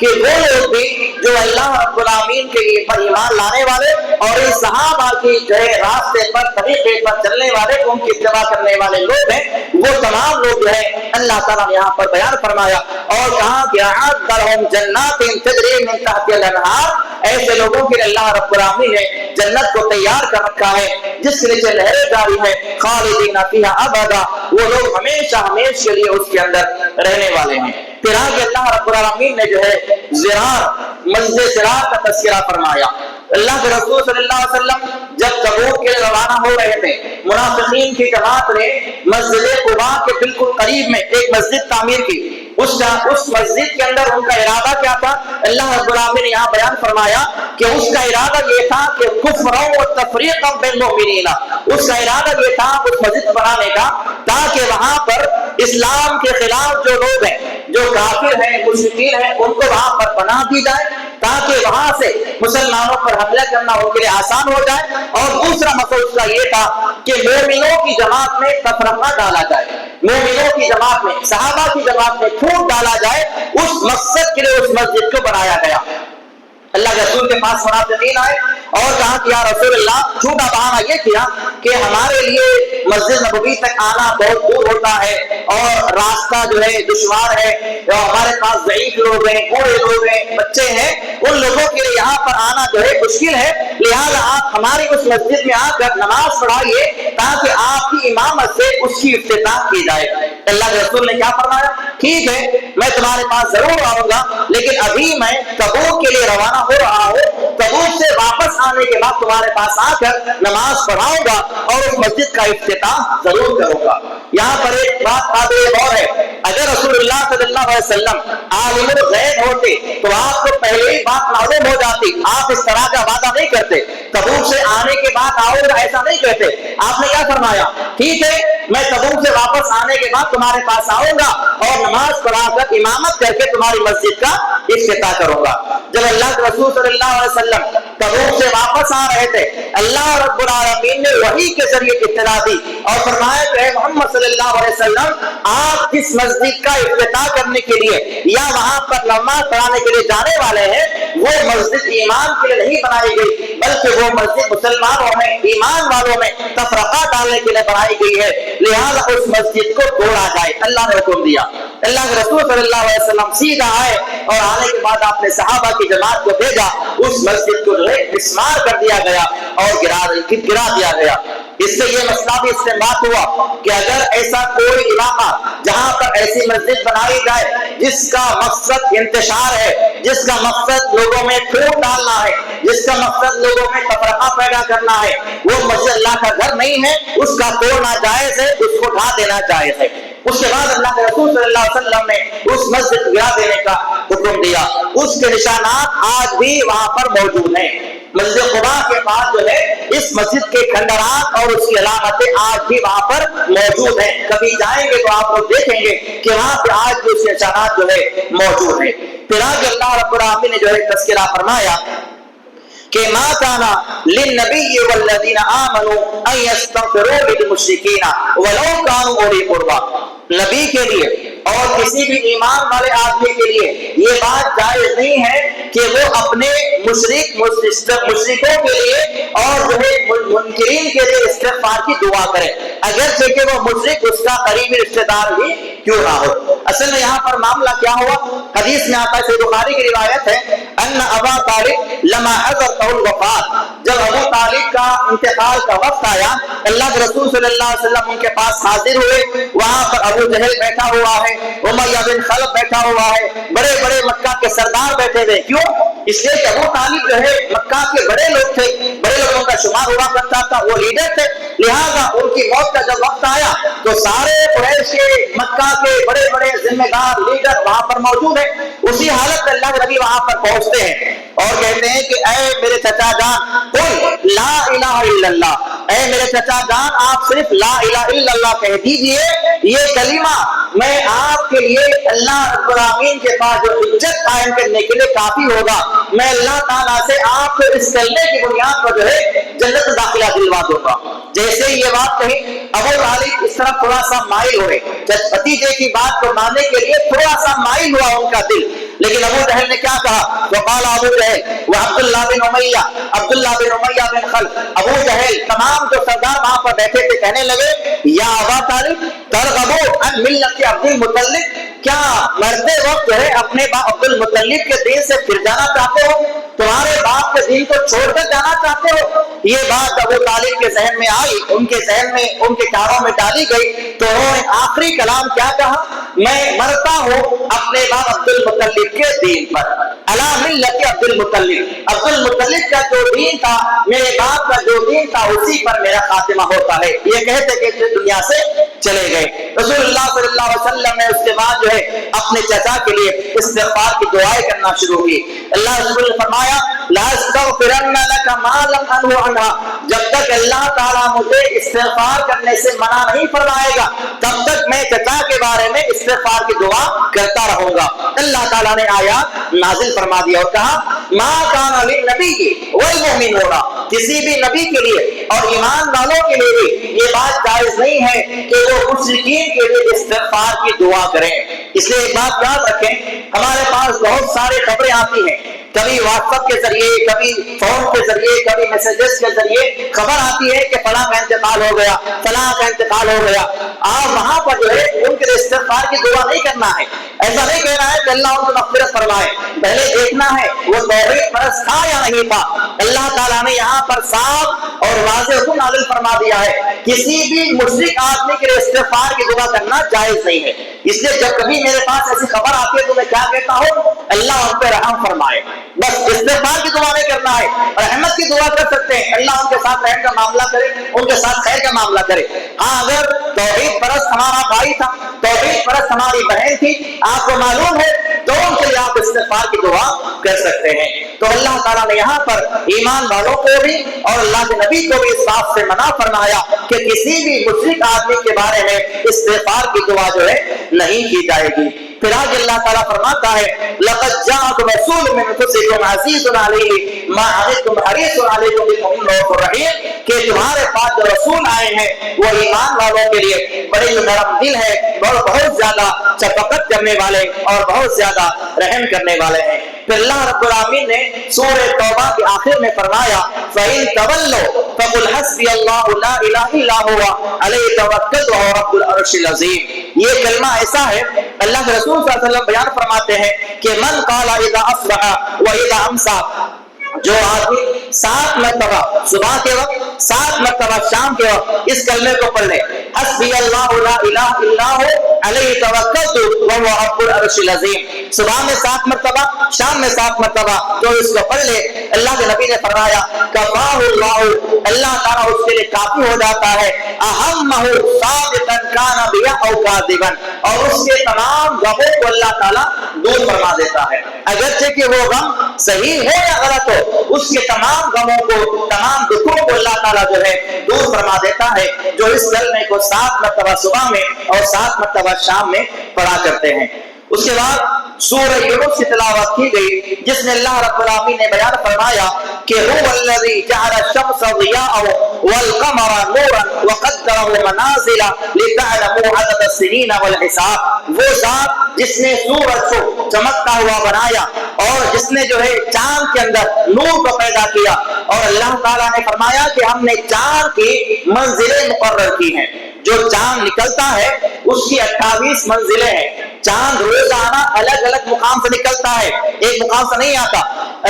کہ وہ لوگ بھی جو اللہ رب العالمین کے پر ایمان لانے والے اور ان صحابہ کی جو ہے راستے پر طریقے پر چلنے والے ان کی اتباع کرنے والے لوگ ہیں، وہ تمام لوگ جو ہے اللہ تعالیٰ نے یہاں پر بیان فرمایا اور کہا کہ اعد لهم جنات تجری من تحتها الانہار، ایسے لوگوں کے لیے اللہ رب العالمین نے جنت کو تیار کر رکھا ہے جس کے نیچے نہریں جاری ہیں، خالدین فیہا ابدا، وہ لوگ ہمیشہ ہمیشہ کے لیے اس کے اندر رہنے والے ہیں۔ پھر آگے اللہ رب العالمین نے جو ہے زرار، مسجد زرار کا تذکرہ فرمایا۔ اللہ کے رسول صلی اللہ علیہ وسلم جب تبوک کے لیے روانہ ہو رہے تھے، منافقین کی جماعت نے مسجد قباء کے بالکل قریب میں ایک مسجد تعمیر کی۔ اس مسجد کے اندر ان کا ارادہ کیا تھا؟ اللہ رب العالمین نے یہاں بیان فرمایا کہ اس کا ارادہ یہ تھا کہ کفرا و تفریقا بین المؤمنین، اس کا ارادہ یہ تھا اس مسجد بنانے کا تاکہ وہاں پر اسلام کے خلاف جو لوگ ہیں، جو کافر ہیں، مشرکین ہیں، ان کو وہاں پر پناہ دی جائے تاکہ وہاں سے مسلمانوں پر حملہ کرنا ان کے لیے آسان ہو جائے۔ اور دوسرا مقصد اس کا یہ تھا کہ مومنوں کی جماعت میں تفرقہ ڈالا جائے، مومنوں کی جماعت میں، صحابہ کی جماعت میں پھوٹ ڈالا جائے، اس مقصد کے لیے اس مسجد کو بنایا گیا۔ اللہ کے رسول کے پاس منافقین آئے اور کہا کہ یا رسول اللہ، جھوٹا بہانہ یہ کیا کہ ہمارے لیے مسجد نبوی تک آنا بہت دور ہوتا ہے اور راستہ جو ہے دشوار ہے، اور ہمارے پاس ضعیف لوگ ہیں، بوڑھے لوگ ہیں، بچے ہیں، ان لوگوں کے لیے یہاں پر آنا جو ہے مشکل ہے، لہٰذا آپ ہماری اس مسجد میں آ کر نماز پڑھائیے تاکہ آپ کی امامت سے اس کی افتتاح کی جائے۔ اللہ کے رسول نے کیا فرمایا؟ ٹھیک ہے، میں تمہارے پاس ضرور آؤں گا، لیکن ابھی میں تبوک کے لیے روانہ ہو رہا ہوں، تبوک سے واپس آنے کے بعد تمہارے پاس آ کر نماز پڑھاؤں گا اور اس مسجد کا افتتاح ضرور کروں گا۔ یہاں پر ایک بات قابل غور ہے، اگر رسول اللہ صلی اللہ علیہ وسلم عالم الغیب ہوتے تو آپ کو پہلے ہی بات معلوم ہو جاتی، آپ اس طرح کا وعدہ نہیں کرتے، تبوک سے آنے کے بعد آؤں گا ایسا نہیں کہتے۔ آپ نے کیا فرمایا؟ ٹھیک ہے، میں تبوک سے واپس آنے کے بعد تمہارے پاس آؤں گا اور نماز پڑھا کر امامت کر کے تمہاری مسجد کا افتتاح کروں گا۔ جب اللہ کے رسول صلی اللہ علیہ وسلم تبوک سے واپس آ رہے تھے، اللہ رب العالمین نے وحی کے ذریعے اطلاع دی اور فرمایا کہ اے محمد صلی اللہ علیہ وسلم، آپ جس مسجد کا افتتاح کرنے کے لیے یا وہاں پر نماز پڑھانے کے لیے جانے والے ہیں، وہ مسجد ایمان کے لیے نہیں بنائی گئی، بلکہ وہ مسجد مسلمانوں میں، ایمان والوں میں تفرقہ ڈالنے کے لیے بنائی گئی ہے، لہذا اس مسجد کو توڑا جائے۔ اللہ نے حکم دیا، اللہ کے رسول صلی اللہ علیہ وسلم سیدھا آئے اور آنے کے بعد آپ نے صحابہ کی جماعت کو بھیجا، اس مسجد کو جو ہے مسمار کر دیا گیا اور گرا دیا گیا۔ اس سے یہ مسئلہ بھی استنباط ہوا کہ اگر ایسا کوئی علاقہ جہاں پر ایسی مسجد بنائی جائے جس کا مقصد انتشار ہے، جس کا مقصد لوگوں میں پھوٹ ڈالنا ہے، جس کا مقصد لوگوں میں تفرقہ پیدا کرنا ہے، وہ مسجد اللہ کا گھر نہیں ہے، اس کا توڑنا جائز ہے، اس کو ڈھا دینا جائز ہے۔ اس کے بعد اللہ کے رسول صلی اللہ علیہ وسلم نے اس مسجد کو گرا دینے کا حکم دیا۔ اس کے نشانات آج بھی وہاں پر موجود ہیں۔ مسجد قباء کے پاس جو ہے اس مسجد کے کھنڈرات اور اس کی علامتیں آج بھی وہاں پر موجود ہیں، کبھی جائیں گے تو آپ لوگ دیکھیں گے کہ وہاں پہ آج بھی اس کے نشانات جو ہے موجود ہیں۔ پھر آگے اللہ رب العالمین نے جو ہے تذکرہ فرمایا کہ ما کان للنبی والذین آمنوا ان یستغفروا للمشرکین ولو کانوا اولی قربی، نبی کے لیے اور کسی بھی ایمان والے آدمی کے لیے یہ بات جائز نہیں ہے کہ وہ اپنے مشرکوں کے لیے اور جو ہے منکرین کے لیے استغفار کی دعا کرے، اگرچہ کہ وہ مشرک اس کا قریبی رشتہ دار بھی کیوں نہ ہو۔ اصل میں یہاں پر معاملہ کیا ہوا؟ حدیث میں آتا ہے، صحیح بخاری کی روایت ہے، ان ابا طالب لما حضرته الوفات، جب ابو طالب کا انتقال کا وقت آیا، اللہ کے رسول صلی اللہ علیہ وسلم ان کے پاس حاضر ہوئے، وہاں پر ابو جہل بیٹھا ہوا ہے، امیہ بن خلف بیٹھا ہوا ہے، بڑے بڑے مکہ کے سردار بیٹھے ہوئے۔ کیوں؟ اس لیے کہ ابو طالب جو ہے مکہ کے بڑے لوگ تھے، بڑے لوگوں کا شمار ہوا کرتا تھا، وہ لیڈر تھے، لہذا ان کی موت کا جب وقت آیا تو سارے قریش کے، مکہ کے بڑے بڑے ذمہ دار لیڈر وہاں پر موجود ہیں۔ اسی حالت میں اللہ کے نبی وہاں پر پہنچتے ہیں اور کہتے ہیں کہ اے میرے چچا جان، قل لا الہ الا اللہ، اے میرے چچا جان آپ صرف لا الہ الا اللہ کہہ دیجئے، یہ کلمہ میں آپ کے لیے اللہ رب العالمین کے پاس جو عزت قائم کرنے کے لیے کافی ہوگا، میں اللہ تعالیٰ سے آپ کو اس کلمے کی بنیاد پر جو ہے جنت داخلہ دلوا دوں گا۔ جیسے ہی یہ بات کہی، ابو طالب اس طرف تھوڑا سا مائل ہوئے، بھتیجے کی بات کو ماننے کے لیے تھوڑا سا مائل ہوا ان کا دل۔ لیکن ابو جہل نے کیا کہا؟ وقال ابو جہل و عبداللہ بن امیہ بن خلف، ابو جہل تمام جو سردار وہاں پر بیٹھے تھے کہنے لگے یا ابا طالب ترغبو عن ملت عبد المطلب، کیا مرتے وقت جو ہے اپنے باپ عبد المطلب کے دین سے پھر جانا چاہتے ہو؟ تمہارے باپ کے دین کو چھوڑ کر جانا چاہتے ہو؟ یہ بات ابو طالب کے ذہن میں آئی، ان کے ذہن میں، ان کے کانوں میں ڈالی گئی، تو انہوں نے آخری کلام کیا کہا؟ میں مرتا ہوں اپنے باپ عبد المطلب کے دین پر، علی ملت عبد المطلب، عبد المطلب کا جو دین تھا، میرے باپ کا جو دین تھا، اسی پر میرا خاتمہ ہوتا ہے، یہ کہتے کہ دنیا سے چلے گئے۔ رسول اللہ صلی اللہ علیہ وسلم نے اس کے بعد جو ہے اپنے چچا کے لیے استغفار کی دعائیں کرنا شروع کی۔ اللہ رسول نے فرمایا لا استغفرن لک ما لم انہ عنہ، جب تک اللہ تعالیٰ مجھے استغفار کرنے سے منع نہیں فرمائے گا تب تک میں چچا کے بارے میں استغفار کی دعا کرتا رہوں گا۔ اللہ تعالیٰ نے آیات نازل فرما دیا اور کہا ما کان للنبی والمؤمنون، کسی بھی نبی کے لیے اور ایمان والوں کے لیے بھی یہ بات جائز نہیں ہے کہ وہ مشرکین کے لیے استغفار کی دعا کریں۔ اس لیے ایک بات یاد رکھیں، ہمارے پاس بہت ساری خبریں آتی ہیں، کبھی واٹس ایپ کے ذریعے، کبھی فون کے ذریعے، کبھی میسجز کے ذریعے خبر آتی ہے کہ فلاں کا انتقال ہو گیا، فلاں کا انتقال ہو گیا۔ آپ وہاں پر جو ہے ان کے استغفار کی دعا نہیں کرنا ہے، ایسا نہیں کہنا ہے کہ اللہ ان کو مغفرت فرمائے، پہلے دیکھنا ہے وہ توحید پرست تھا یا نہیں تھا۔ اللہ تعالیٰ نے یہاں پر صاف اور واضح حکم نازل فرما دیا ہے، کسی بھی مشرک آدمی کے لیے استغفار کی دعا کرنا جائز نہیں ہے۔ اس لیے جب کبھی میرے پاس ایسی خبر آتی ہے تو میں کیا کہتا ہوں؟ اللہ ان پہ رحم فرمائے، بس استغفار کی دعا نہیں کرنا ہے، رحمت کی دعا کر سکتے ہیں، اللہ ان کے ساتھ رحم کا معاملہ کرے، ان کے ساتھ خیر کا معاملہ کرے۔ ہاں اگر توحید پرست ہمارا بھائی تھا، توحید پرست ہماری بہن تھی، آپ کو معلوم ہے تو ان کے لیے آپ استغفار کی دعا کر سکتے ہیں۔ تو اللہ تعالیٰ نے یہاں پر ایمان والوں کو بھی اور اللہ کے نبی کو بھی اس بات سے منع فرمایا کہ کسی بھی مشرک آدمی کے بارے میں استغفار کی دعا جو ہے نہیں کی جائے گی۔ پھر آج اللہ تعالیٰ فرماتا ہے لَقَدْ جَاءَكُمْ رَسُولٌ مِّنْ أَنفُسِكُمْ عَزِيزٌ عَلَيْهِ مَا عَنِتُّمْ حَرِيصٌ عَلَيْكُمْ بِالْمُؤْمِنِينَ رَءُوفٌ رَحِيمٌ، کہ تمہارے پاس جو رسول آئے ہیں وہ ایمان والوں کے لیے بڑے نرم دل ہے اور بہت زیادہ شفقت کرنے والے اور بہت زیادہ رحم کرنے والے ہیں۔ پھر اللہ رب العالمین نے سورہ توبہ کے آخر میں فرمایا فَإِن تَوَلَّوْا فَقُلْ حَسْبِيَ اللَّهُ لَا إِلَٰهَ إِلَّا هُوَ عَلَيْهِ تَوَكَّلْتُ وَهُوَ رَبُّ الْعَرْشِ الْعَظِيمِ۔ یہ کلمہ ایسا ہے، اللہ کے رسول صلی اللہ علیہ وسلم بیان فرماتے ہیں کہ من قال اذا اصبح واذا امسى، جو آدمی 7 مرتبہ صبح کے وقت، 7 مرتبہ شام کے وقت اس کلمے کو پڑھ لے حسبی اللہ لا الہ الا هو علیہ توکلت وهو رب العرش العظیم، صبح میں 7 مرتبہ، شام میں 7 مرتبہ تو اس کو پڑھ لے، اللہ کے نبی نے فرمایا کفاہ اللہ، اللہ تعالیٰ اس کے لیے کافی ہو جاتا ہے، اہمہ صادقا کان بیا او کاذبا، اور اس کے تمام غموں کو اللہ تعالیٰ دور فرما دیتا ہے، اگرچہ کہ وہ غم صحیح ہو یا غلط ہو، اس کے تمام غموں کو، تمام دکھوں کو اللہ تعالیٰ جو ہے دور فرما دیتا ہے، جو اس کلمے کو 7 مرتبہ صبح میں اور 7 مرتبہ شام میں پڑھا کرتے ہیں۔ اس کے بعد سورہ یونس کی تلاوت کی گئی جس میں اللہ رب العالمین نے بیان فرمایا کہ هو الذی جعل الشمس ضیاء والقمر نورا وقدره منازل لتعلموا عدد السنین والحساب، وہ ذات جس نے سورج کو چمکتا ہوا بنایا اور جس نے جو ہے چاند کے اندر نور کو پیدا کیا، اور اللہ تعالیٰ نے فرمایا کہ ہم نے چاند کی منزلیں مقرر کی ہیں، جو چاند نکلتا ہے اس کی 28 منزلیں ہیں، چاند روزانہ الگ الگ مقام سے نکلتا ہے، ایک مقام سے نہیں آتا۔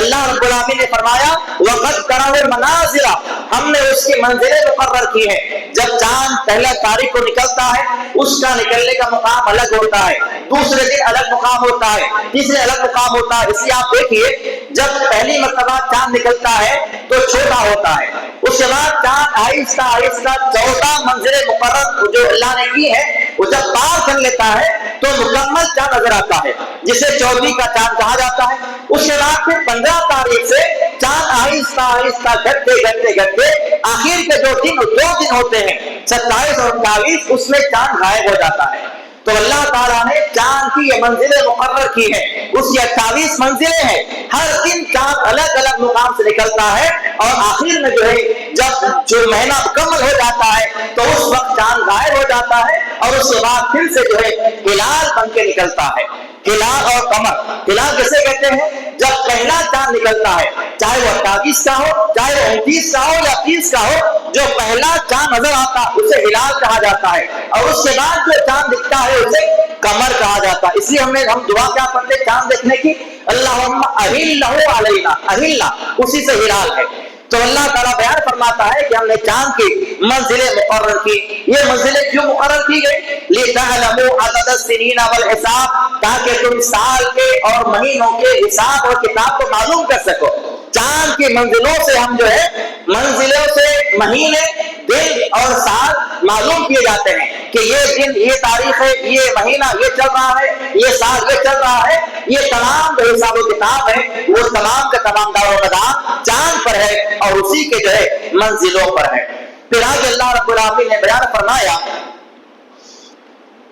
اللہ رب العالمین نے فرمایا وَقَدْرَهُ مَنَازِلَ، ہم نے اس کی منزلیں مقرر کی ہیں، جب چاند پہلا تاریخ کو نکلتا ہے اس کا نکلنے کا مقام الگ ہوتا ہے، دوسرے دن الگ مقام ہوتا ہے، تیسرے الگ مقام ہوتا ہے، اس لیے آپ دیکھیے جب پہلی مرتبہ چاند نکلتا ہے تو چھوٹا ہوتا ہے، اس کے بعد چاند آہستہ آہستہ 14 منزلیں مقرر جو اللہ نے کی ہے وہ جب پار کر لیتا ہے تو مکمل چاند نظر آتا ہے جسے 14 کا چاند کہا جاتا ہے۔ اس کے بعد پھر 15 تاریخ سے چاند آہستہ آہستہ گھٹتے گھٹتے گھٹتے آخر کے جو 2 دن ہوتے ہیں 27 اور 28، اس میں چاند غائب ہو جاتا ہے۔ تو اللہ تعالیٰ نے چاند کی یہ منزلیں مقرر کی ہیں، اس کی 28 منزلیں ہیں، ہر دن چاند الگ الگ مقام سے نکلتا ہے، اور آخر میں جو ہے جب جو مہینہ مکمل ہو جاتا ہے تو اس وقت چاند غائب ہو جاتا ہے، اور اس کے بعد پھر سے جو ہے ہلال بن کے نکلتا ہے۔ ہلال اور قمر، ہلال کیسے کہتے ہیں؟ جب پہلا چاند نکلتا ہے، چاہے وہ 28 کا ہو، چاہے وہ 29 کا ہو یا 30 کا ہو، جو پہلا چاند نظر آتا ہے اسے ہلال کہا جاتا ہے، اور اس کے بعد جو چاند دکھتا ہے اسے قمر کہا جاتا ہے۔ اس لیے ہم دعا کیا پڑھتے ہیں چاند دیکھنے کی؟ اللہم اہلہ علینا، اہلہ اسی سے ہلال ہے۔ تو اللہ تعالیٰ بیان فرماتا ہے کہ ہم نے چاند کی منزلیں مقرر کی۔ یہ منزلیں کیوں مقرر کی گئی؟ لِتَعْلَمُوا عَدَدَ السِّنِينَ وَالْحِسَابَ، تاکہ تم سال کے اور مہینوں کے حساب اور کتاب کو معلوم کر سکو۔ چاند کی منزلوں سے ہم جو ہے منزلوں سے مہینے، دن اور سال معلوم کیے جاتے ہیں کہ یہ دن یہ تاریخ ہے، یہ مہینہ یہ چل رہا ہے، یہ سال یہ چل رہا ہے۔ یہ تمام جو حساب و کتاب ہے وہ تمام کا تمام دار و مدار چاند پر ہے اور اسی کے جو ہے منزلوں پر ہے۔ پھر آگے اللہ رب العالمین نے بیان فرمایا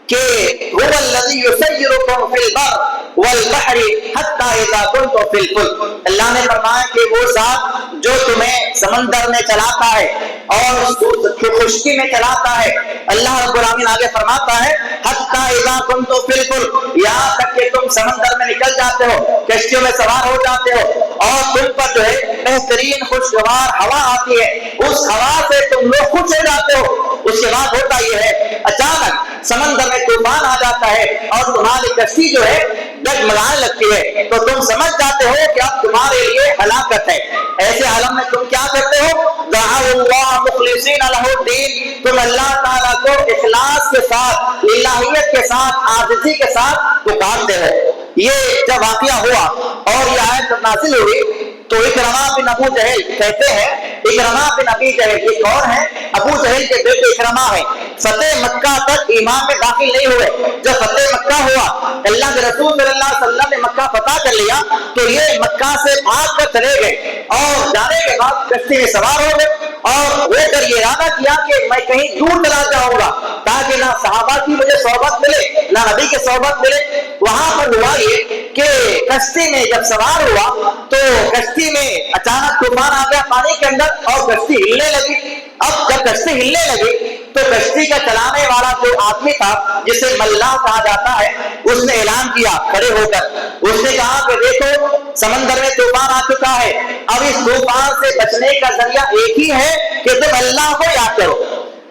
کہ هو الذی یسیرکم فی البر والبحر حتی اذا کنتم فی الفلک، اللہ نے فرمایا کہ وہ ذات جو تمہیں سمندر میں چلاتا ہے اور خشکی میں چلاتا ہے۔ اللہ رب العالمین آگے فرماتا ہے حتی اذا کنتم فی الفلک، یہاں تک کہ تم سمندر میں نکل جاتے ہو، کشتیوں میں سوار ہو جاتے ہو اور تم پر جو ہے بہترین خوشگوار ہوا آتی ہے، اس ہوا سے تم لوگ خوش ہو جاتے ہو۔ اس کے بعد ہوتا یہ ہے اچانک سمندر میں طوفان آ جاتا ہے اور تمہاری کشتی جو ہے ڈگمگانے لگتی ہے، تو تم سمجھ جاتے ہو کہ اب تمہارے لیے ہلاکت ہے۔ ایسے عالم میں تم کیا کرتے ہو؟ دعوا اللہ مخلصین لہ الدین، تم اللہ تعالیٰ کو اخلاص کے ساتھ، الہیت کے ساتھ، عاجزی کے ساتھ پکارتے ہو۔ یہ جب واقعہ ہوا اور یہ آیت نازل ہوئی تو اکرمہ بن ابو جہل کہتے ہیں، اکرمہ بن ابی جہل یہ کون ہے؟ ابو جہل کے بیٹے اکرمہ ہیں۔ فتح مکہ تک ایمان میں داخل نہیں ہوئے۔ جب فتح مکہ ہوا، اللہ کے رسول صلی اللہ علیہ وسلم نے مکہ فتح کر لیا تو یہ مکہ سے بھاگ کر چلے گئے اور جانے کے بعد کشتی میں سوار ہو گئے اور وہ کر یہ ارادہ کیا کہ میں کہیں دور چلا جاؤں گا تاکہ نہ صحابہ کی مجھے صحبت ملے نہ نبی کی صحبت ملے۔ وہاں پر ہوا یہ کہ کشتی میں جب سوار ہوا تو کشتی میں اچانک طوفان آ گیا پانی کے اندر اور کشتی ہلنے لگی۔ اب جب کشتی ہلنے لگی تو کشتی کا چلانے والا جو آدمی تھا جسے ملا کہا جاتا ہے، اس نے اعلان کیا کھڑے ہو کر، اس نے کہا کہ دیکھو سمندر میں طوفان آ چکا ہے، اب اس طوفان سے بچنے کا ذریعہ ایک ہی ہے کہ تم اللہ کو یاد کرو۔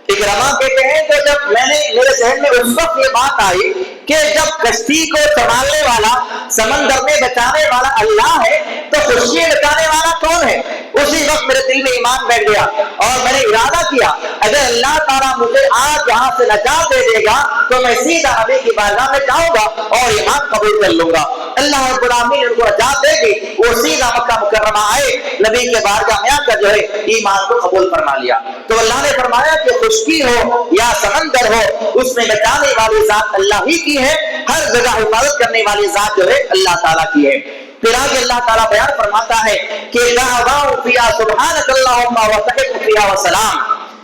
اکرمہ کہتے ہیں کہ جب میرے ذہن میں اس وقت یہ بات آئی کہ جب کشتی کو سنبھالنے والا، سمندر میں بچانے والا اللہ ہے تو خشکی بچانے والا کون ہے؟ اسی وقت میرے دل میں ایمان بیٹھ گیا اور میں نے ارادہ کیا اگر اللہ تعالیٰ مجھے آج یہاں سے نجات دے دے گا تو میں سیدھا نبی کی بارگاہ میں جاؤں گا اور ایمان قبول کر لوں گا۔ اللہ رب العالمین ان کو نجات دے گی، وہ سیدھا مکہ مکرمہ آئے، نبی کے بارگاہ میں آ کر جو ہے ایمان کو قبول فرما لیا۔ تو اللہ نے فرمایا کہ خشکی ہو یا سمندر ہو، اس میں بچانے والی ذات اللہ ہی کی ہے، ہر جگہ حفاظت کرنے والی ذات جو ہے اللہ تعالیٰ کی ہے۔ پھر آگے اللہ تعالیٰ بیان فرماتا ہے کہ دعواہم فیہا سبحانک اللہم و تحیتہم فیہا وسلام،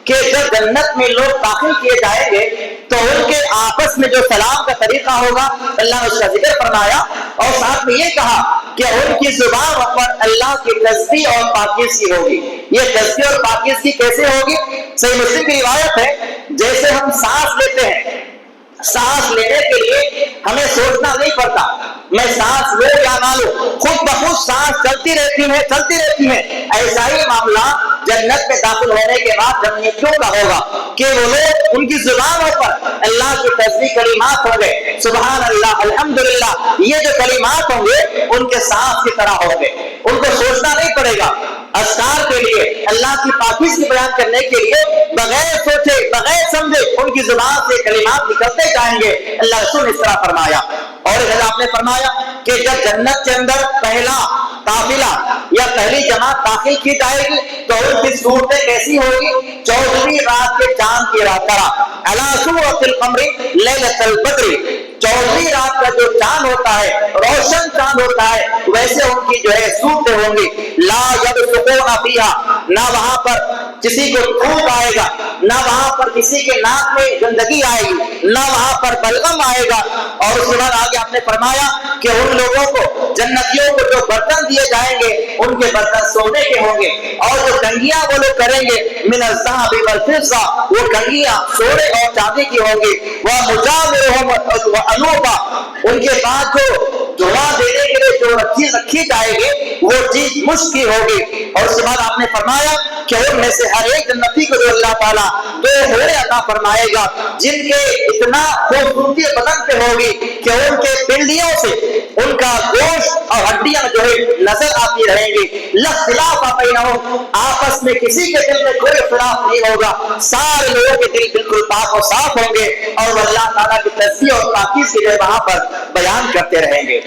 کہ جب جنت میں لوگ داخل کیے جائیں گے تو ان کے آپس میں جو سلام کا طریقہ ہوگا اللہ نے اس کا ذکر فرمایا اور ساتھ میں یہ کہا کہ ان کی زبان پر اللہ کی تسبیح اور پاکیزگی ہوگی۔ یہ تسبیح اور پاکیزگی کیسے ہوگی؟ صحیح مسلم کی روایت ہے جیسے ہم سانس لیتے ہیں، سانس لینے کے لیے ہمیں سوچنا نہیں پڑتا میں سانس لوں یا نہ لوں، خود بخود سانس چلتی رہتی ہے۔ ایسا ہی معاملہ جنت میں داخل ہونے کے بعد جنتیوں کا ہوگا کہ وہ لوگ ان کی زبانوں پر اللہ کی تسبیح کلمات ہوں گے، سبحان اللہ، الحمدللہ، یہ جو کلمات ہوں گے ان کے سانس کی طرح ہوں گے، ان کو سوچنا نہیں پڑے گا۔ اذکار کے لیے، اللہ کی پاکیزگی بیان کرنے کے لیے بغیر سوچے بغیر سمجھے ان کی زبان سے کلمات نکلتے جائیں گے۔ اللہ رسول نے اس طرح فرمایا۔ اور آپ نے فرمایا کہ جب جنت کے اندر پہلا قافلہ یا پہلی جماعت داخل کی جائے گی تو ان کی صورتیں کیسی ہوگی؟ 14ویں رات کے چاند کی طرح، علی صورت القمر لیلۃ البدر، 14ویں رات کا جو چاند ہوتا ہے, روشن چاند ہوتا ہے, ویسے ان کی جو ہے صورتیں ہوں گی. لا یبصقون فیہا, نہ وہاں پر کسی کو تھوک آئے گا, نہ وہاں پر کسی کے ناک میں گندگی آئے گی, نہ وہاں پر بلغم آئے گا. اور اس کے بعد آگے آپ نے فرمایا کہ ان لوگوں کو, جنتیوں کو جو برتن دیے جائیں گے ان کے برتن سونے کے ہوں گے, اور جو کنگیاں وہ لوگ کریں گے من الذهب والفضة, وہ کنگیاں سونے اور چاندی کی ہوں گی. ومجامرهم وانوبا, ان کے بعد جو دعا دینے کے لیے جو چیز رکھی جائے گی وہ چیز مشک کی ہوگی. اور اس کے بعد آپ نے فرمایا کہ ان میں سے ہر ایک جنتی کو جو اللہ تعالیٰ دو حوریں عطا فرمائے گا, جن کے اتنا خوبصورتی بدن پہ ہوگی کہ ان کے پنڈلیوں سے ان کا گوشت اور ہڈیاں جو ہے نظر آتی رہیں گی. لا اختلاف بینہم, آپس میں کسی کے دل میں کوئی اختلاف نہیں ہوگا, سارے لوگوں کے دل بالکل پاک و صاف ہوں گے, اور وہ اللہ تعالیٰ کی تسبیح اور پاکیزگی جو وہاں پر بیان کرتے رہیں گے.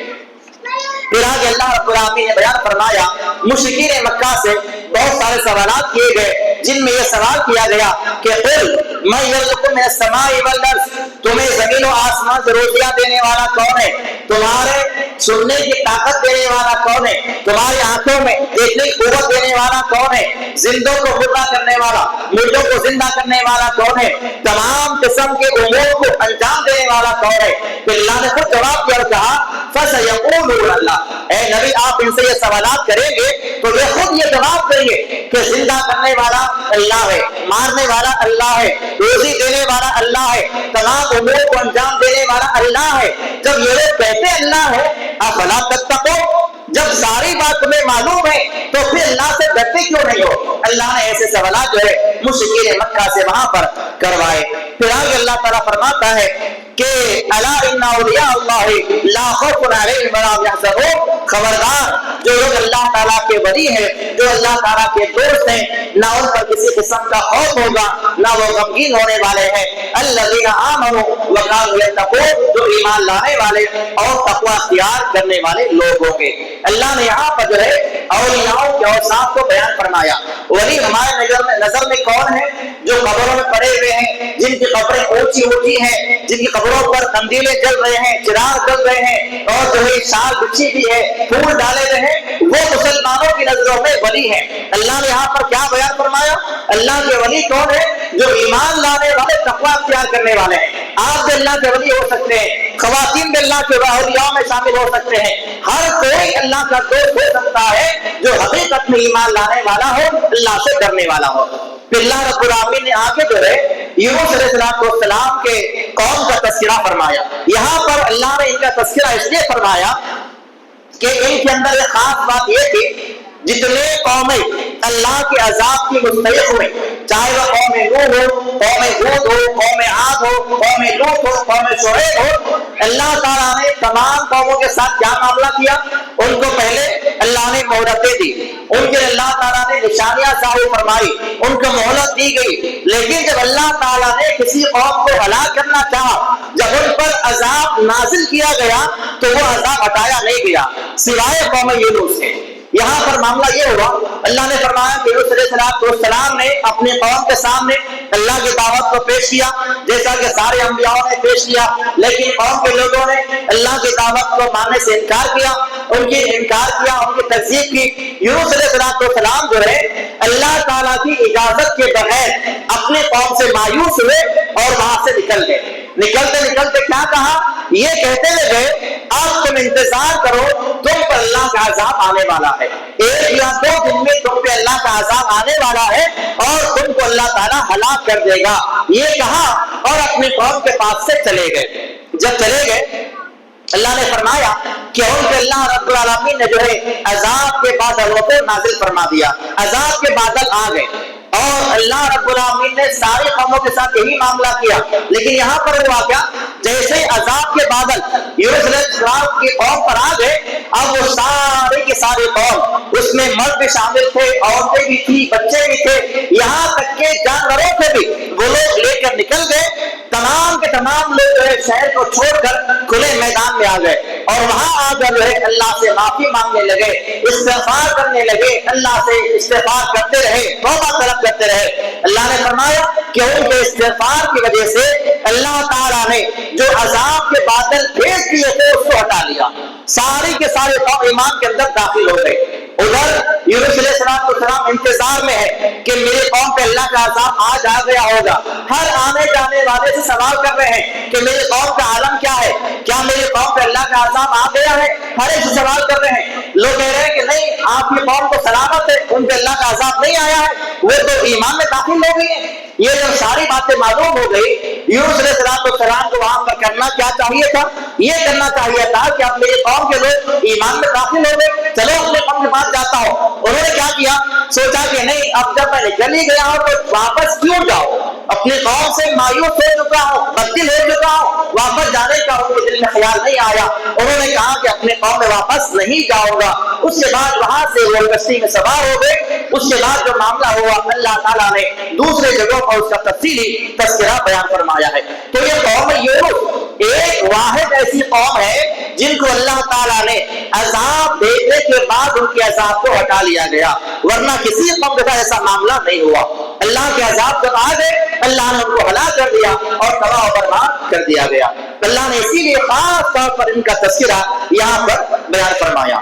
پھر آگے اللہ رب العالمین نے بیان فرمایا, مشرکین مکہ سے بہت سارے سوالات کیے گئے, جن میں یہ سوال کیا گیا کہ قل من یرزقکم من السماء والارض, تمہیں زمین و آسمان سے روزیاں دینے والا کون ہے, تمہارے سننے کی طاقت دینے والا کون ہے, تمہاری آنکھوں میں دیکھنے کی قوت دینے والا کون ہے, زندوں کو مردہ کرنے والا, مردوں کو زندہ کرنے والا کون ہے, تمام قسم کے امور کو انجام دینے والا کون ہے. تو اللہ نے خود جواب دیا اور کہا فسیقولون اللہ, اے نبی آپ ان سے یہ سوالات کریں گے تو یہ خود یہ جواب دیں گے کہ زندہ کرنے والا اللہ ہے, مارنے والا اللہ ہے, روزی دینے والا اللہ ہے, تمام امور کو انجام دینے والا اللہ ہے. جب یہ لوگ کہتے اللہ ہے افلا تتقون, جب ساری بات تمہیں معلوم ہے تو پھر اللہ سے ڈرتے کیوں نہیں ہو. اللہ نے ایسے سوالات جو ہے مشرکین مکہ سے وہاں پر کروائے. پھر آگے اللہ تعالیٰ فرماتا ہے کہ الا ان اولیاء اللہ لا خوف علیہم ولا هم يحزنون, خبردار جو لوگ اللہ تعالیٰ کے ولی ہیں, جو اللہ تعالیٰ کے دوست ہیں, نہ ان پر کسی قسم کا خوف ہوگا, نہ وہ غمگین ہونے والے ہیں. الذین آمنوا وکانوا یتقون, جو ایمان لانے والے اور تقوی اختیار کرنے والے لوگ ہوں گے. اللہ نے یہاں پر جو ہے اولیاء کے اوصاف کو بیان فرمایا. ولی ہمارے نظر میں کون ہے, جو قبروں میں پڑے ہوئے ہیں, جن کی قبریں اونچی اونچی ہیں, جن کی قبروں پر قندیلیں جل رہے ہیں, چراغ جل رہے ہیں, اور جو ہے شال بچھی بھی ہے, پھول ڈالے ہوئے ہیں, وہ مسلمانوں کی نظروں میں ولی ہیں. اللہ نے یہاں پر کیا بیان فرمایا, اللہ کے ولی کون ہے, جو ایمان لانے والے, تقوی اختیار کرنے والے ہیں. آپ بھی اللہ کے ولی ہو سکتے ہیں, خواتین بھی اللہ کے اولیاء میں شامل ہو سکتے ہیں, ہر کوئی اللہ کا دوست ہو سکتا ہے جو حقیقت میں ایمان لانے والا ہو, اللہ سے ڈرنے والا ہو. پھر اللہ رب العالمین نے آگے جو ہے یونس علیہ السلام کے قوم کا تذکرہ فرمایا. یہاں پر اللہ نے ان کا تذکرہ اس لیے فرمایا کہ ان کے اندر ایک خاص بات یہ تھی, جتنے قومیں اللہ کے عذاب کی مستحق ہوئے, چاہے وہ قوم نوح ہو, قوم ہود ہو, قوم عاد ہو, قوم لوط ہو, قوم شعیب ہو, اللہ تعالیٰ نے تمام قوموں کے ساتھ کیا معاملہ کیا, ان کو پہلے اللہ نے مہلتیں دی, ان کے اللہ تعالیٰ نے نشانیاں ظاہر فرمائی, ان کو مہلت دی گئی. لیکن جب اللہ تعالیٰ نے کسی قوم کو ہلاک کرنا چاہا, جب ان پر عذاب نازل کیا گیا تو وہ عذاب ہٹایا نہیں گیا سوائے قوم یونس سے. یہاں پر معاملہ یہ ہوا, اللہ نے فرمایا کہ یونس علیہ السلام نے اپنی قوم کے سامنے اللہ کی دعوت کو پیش کیا, جیسا کہ سارے انبیاء نے پیش کیا, لیکن قوم کے لوگوں نے اللہ کی دعوت کو ماننے سے انکار کیا, ان کی تکذیب کی. یونس علیہ السلام جو ہے اللہ تعالیٰ کی اجازت کے بغیر اپنے قوم سے مایوس ہوئے اور وہاں سے نکل گئے. نکلتے نکلتے کیا کہا, یہ کہتے ہوئے گئے اب تم انتظار کرو, تم پر اللہ کا عذاب آنے والا ہے, 1 یا 2 دن میں تم پہ اللہ کا عذاب آنے والا ہے اور تم کو اللہ تعالیٰ ہلاک کر دے گا. یہ کہا اور اپنی قوم کے پاس سے چلے گئے. جب چلے گئے اللہ نے فرمایا کہ ان کے اللہ رب العالمین نے جو ہے عذاب کے بادلوں کو نازل فرما دیا, عذاب کے بادل آ گئے, اور اللہ رب العالمین نے ساری قوموں کے ساتھ یہی معاملہ کیا. لیکن یہاں پر ہوا کیا, جیسے عذاب کے بادل یونس علیہ السلام کی قوم پر آ گئے, اب وہ سارے کی ساری قوم, اس میں مرد بھی شامل تھے, عورتیں بھی تھی, بچے بھی تھے, یہاں تک کہ جانوروں سے بھی وہ لوگ لے کر نکل گئے. تمام کے تمام لوگ شہر کو چھوڑ کر کھلے میدان میں آ گئے اور وہاں آ کر جو ہے اللہ سے معافی مانگنے لگے، استغفار کرنے لگے، اللہ سے استغفار کرتے رہے، توبہ طلب کرتے رہے۔ اللہ نے فرمایا کہ ان کے استغفار کی وجہ سے اللہ تعالیٰ نے جو عذاب کے بادل بھیج دیے تھے اس کو ہٹا لیا، ساری کے سارے قوم ایمان کے اندر داخل ہو گئے۔ ادھر یونس علیہ السلام انتظار میں ہے کہ میرے قوم پہ اللہ کا عذاب آج آ گیا ہوگا، ہر آنے جانے والے سے سوال کر رہے ہیں کہ میرے قوم کا عالم کیا ہے، کیا میرے قوم پہ اللہ کا عذاب آ گیا ہے، ہر ایک سے سوال کر رہے ہیں۔ لوگ کہہ رہے ہیں کہ نہیں، آپ کی قوم کو سلامت ہے، ان پہ اللہ کا عذاب نہیں آیا ہے، وہ تو ایمان میں داخل ہو گئی ہیں۔ یہ جب ساری باتیں معلوم ہو گئی، یونس علیہ السلام کو وہاں پر کرنا کیا چاہیے تھا؟ یہ کرنا چاہیے تھا کہ اب میری قوم کے لوگ ایمان میں داخل ہو گئے، چلو اپنے قوم کے پاس جاتا ہوں۔ انہوں نے کیا کیا؟ سوچا کہ نہیں، اب جب میں نکل ہی گیا ہوں تو واپس کیوں جاؤ، اپنی قوم سے مایوس ہو چکا ہوں، بددل ہو چکا ہوں، واپس جانے کا ان کے دل میں خیال نہیں آیا۔ انہوں نے کہا کہ اپنے قوم میں واپس نہیں جاؤں گا۔ اس کے بعد وہاں سے وہ کشتی میں سوار ہو گئے۔ اس کے بعد جو معاملہ ہوا اللہ تعالیٰ نے دوسرے جگہوں پر اس کا تفصیلی تذکرہ بیان فرمایا ہے۔ تو یہ قوم یونس ایک واحد ایسی قوم ہے جن کو اللہ تعالیٰ نے عذاب دینے کے بعد ان کے عذاب کو ہٹا لیا گیا، ورنہ کسی قوم کے ساتھ ایسا معاملہ نہیں ہوا۔ اللہ کے عذاب جب آ گئے اللہ نے ان کو ہلاک کر دیا اور تباہ و برباد کر دیا گیا۔ اللہ نے اسی لیے خاص طور پر ان کا تذکرہ یہاں پر بیان فرمایا۔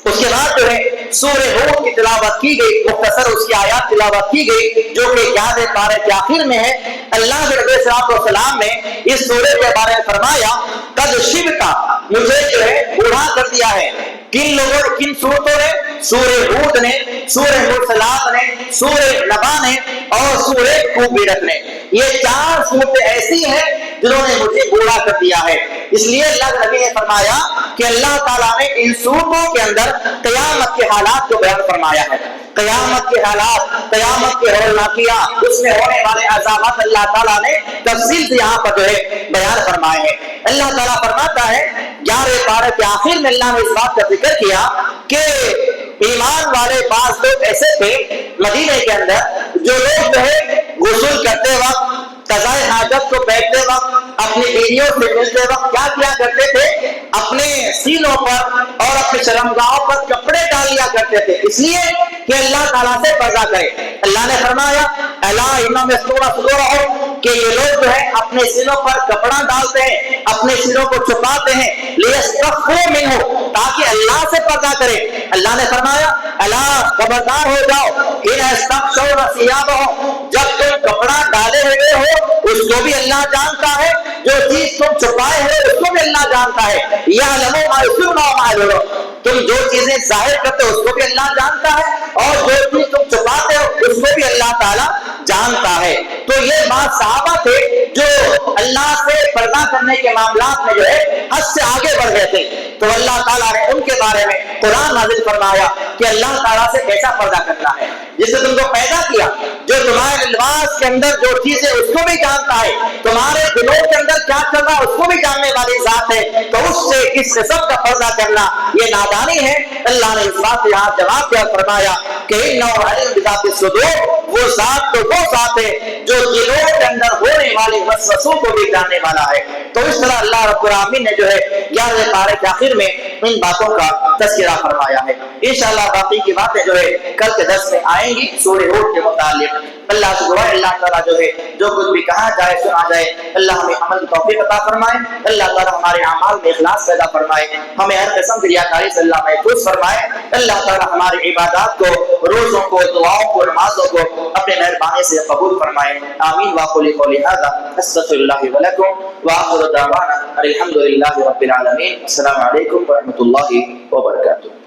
اس کے بعد جو ہے سورہ ہود کی تلاوت کی گئی، مختصر اس کی آیات تلاوت کی گئی جو کہ 11 پارے کے آخر میں ہے۔ اللہ کے نبی صلی اللہ علیہ وسلم نے اس سورے کے بارے میں فرمایا قد شبتا، مجھے جو ہے بوڑھا کر دیا ہے۔ کن لوگوں نے، کن صورتوں نے؟ سورہ ہود نے، سورہ مرسلات نے، سورہ نبا نے اور سورہ کوبیرت نے۔ یہ 4 صورتیں ایسی ہیں جنہوں نے مجھے بوڑھا کر دیا ہے۔ اس لیے اللہ کے نبی نے فرمایا کہ اللہ تعالیٰ نے ان صورتوں کے اندر قیامت کے حالات کو بیان فرمایا ہے۔ قیامت کے حالات، قیامت کے ہولناکیات، اس میں ہونے والے عذابات اللہ تعالیٰ نے تفصیل سے یہاں پر جو ہے بیان فرمائے ہیں۔ اللہ تعالیٰ فرماتا ہے 11 پارے کے آخر میں اللہ نے اس بات کا ذکر کیا کہ ایمان والے بعض لوگ ایسے تھے مدینے کے اندر جو لوگ جو ہے غسل کرتے وقت، قضائے حاجت کو بیٹھتے وقت، اپنی بیویوں سے ملتے وقت کیا کیا کرتے تھے؟ اپنے سینوں پر اور اپنے شرمگاہوں پر کپڑے ڈال لیا کرتے تھے، اس لیے کہ اللہ تعالیٰ سے پردہ کرے۔ اللہ نے فرمایا الا انہم یسترون صدورہم، کہ یہ لوگ جو ہے اپنے سینوں پر کپڑا ڈالتے ہیں، اپنے سینوں کو چھپاتے ہیں، لیستخفوا منہ، تاکہ اللہ سے پردہ کرے۔ اللہ نے فرمایا الا، خبردار ہو جاؤ، ان استغشوا ثيابهم، جب تم کپڑا ڈالے ہوئے ہو اس کو بھی اللہ جانتا ہے، جو چیز تم چھپائے ہو اس کو بھی اللہ جانتا ہے۔ یعلم ما یسرون وما یعلنون، تم جو چیزیں ظاہر کرتے ہو اس کو بھی اللہ جانتا ہے اور جو چیز تم چھپاتے ہو اس کو بھی اللہ تعالیٰ جانتا ہے۔ تو یہ بات صحابہ تھے جو اللہ سے پردہ کرنے کے معاملات میں جو ہے حد سے آگے بڑھ گئے تھے، تو اللہ تعالیٰ نے ان کے بارے میں قرآن نازل فرمایا کہ اللہ تعالیٰ سے کیسا پردہ کرنا ہے، جس نے تم کو پیدا کیا، جو تمہارے لباس کے اندر جو چیزیں اس کو بھی جانتا ہے، تمہارے دلوں کے اندر کیا چل رہا ہے اس کو بھی جاننے والی ذات ہے، تو اس سے اس قسم کا پردہ کرنا یہ نادانی ہے۔ اللہ نے اس بات یہاں جواب دیا، فرمایا کہ انہ علیم بذات الصدور، وہ ذات تو وہ ذات ہے جو دلوں کے اندر ہونے والے وسوسوں کو بھی جاننے والا ہے۔ تو اس طرح اللہ رب العالمین نے جو ہے 11 پارے کے آخر میں ان باتوں کا تذکرہ فرمایا ہے۔ انشاءاللہ باقی کی باتیں جو ہے کل کے درس میں آئیں گی سورہ ہود کے متعلق۔ اللہ سے دعا ہے اللہ تعالیٰ جو ہے جو کچھ بھی کہا جائے سنا جائے اللہ ہمیں عمل کی توفیق عطا فرمائے، اللہ تعالیٰ ہمارے اعمال میں اخلاص پیدا فرمائے، ہمیں ہر قسم کی ریاکاری سے اللہ محفوظ فرمائے، اللہ تعالیٰ ہماری عبادات کو، روزوں کو، دعاؤں کو، نمازوں کو اپنے مہربانی سے قبول فرمائے۔ آمین واقول قولی ھذا استغفر اللہ ولکم وآخر دعوانا الحمد للہ رب العالمین۔ السلام علیکم ورحمۃ اللہ وبرکاتہ۔